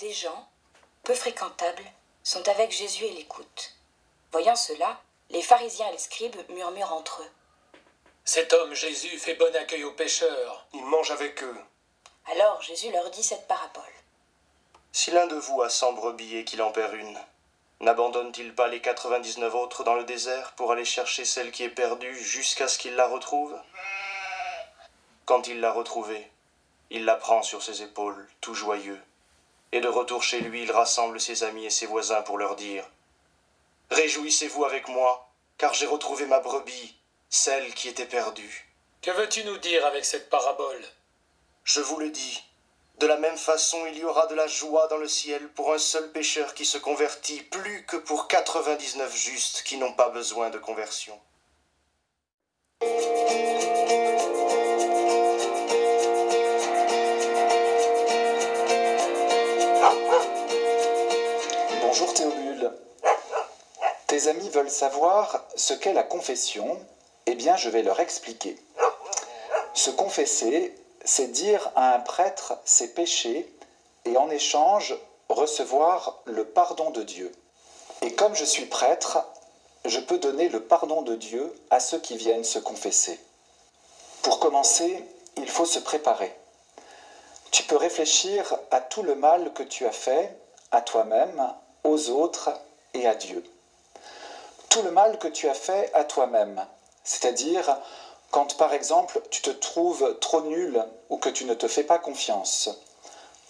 des gens, peu fréquentables, sont avec Jésus et l'écoutent. Voyant cela, les pharisiens et les scribes murmurent entre eux. Cet homme Jésus fait bon accueil aux pécheurs. Il mange avec eux. Alors Jésus leur dit cette parabole. Si l'un de vous a 100 brebis et qu'il en perd une, n'abandonne-t-il pas les 99 autres dans le désert pour aller chercher celle qui est perdue jusqu'à ce qu'il la retrouve? Quand il l'a retrouvée, il la prend sur ses épaules, tout joyeux, et de retour chez lui, il rassemble ses amis et ses voisins pour leur dire « Réjouissez-vous avec moi, car j'ai retrouvé ma brebis, celle qui était perdue. » Que veux-tu nous dire avec cette parabole? Je vous le dis, de la même façon il y aura de la joie dans le ciel pour un seul pécheur qui se convertit, plus que pour 99 justes qui n'ont pas besoin de conversion. Bonjour Théobule. Tes amis veulent savoir ce qu'est la confession. Eh bien, je vais leur expliquer. Se confesser, c'est dire à un prêtre ses péchés et en échange recevoir le pardon de Dieu. Et comme je suis prêtre, je peux donner le pardon de Dieu à ceux qui viennent se confesser. Pour commencer, il faut se préparer. Tu peux réfléchir à tout le mal que tu as fait, à toi-même, aux autres et à Dieu. Tout le mal que tu as fait à toi-même, c'est-à-dire quand par exemple tu te trouves trop nul ou que tu ne te fais pas confiance.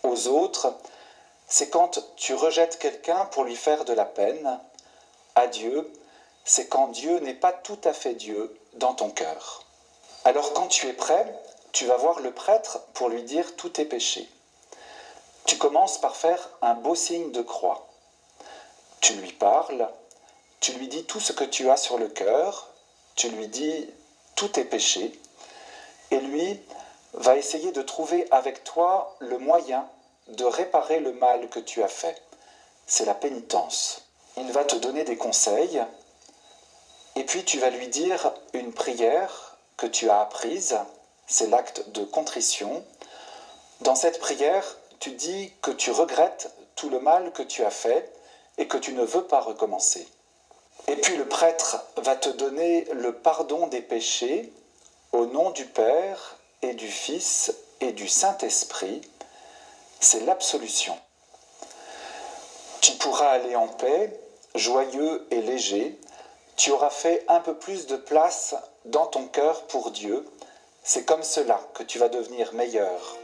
Aux autres, c'est quand tu rejettes quelqu'un pour lui faire de la peine. À Dieu, c'est quand Dieu n'est pas tout à fait Dieu dans ton cœur. Alors quand tu es prêt, tu vas voir le prêtre pour lui dire tous tes péchés. Tu commences par faire un beau signe de croix. Tu lui parles, tu lui dis tout ce que tu as sur le cœur, tu lui dis tous tes péchés, et lui va essayer de trouver avec toi le moyen de réparer le mal que tu as fait. C'est la pénitence. Il va te donner des conseils, et puis tu vas lui dire une prière que tu as apprise, c'est l'acte de contrition. Dans cette prière, tu dis que tu regrettes tout le mal que tu as fait et que tu ne veux pas recommencer. Et puis le prêtre va te donner le pardon des péchés au nom du Père et du Fils et du Saint-Esprit. C'est l'absolution. Tu pourras aller en paix, joyeux et léger. Tu auras fait un peu plus de place dans ton cœur pour Dieu. C'est comme cela que tu vas devenir meilleur.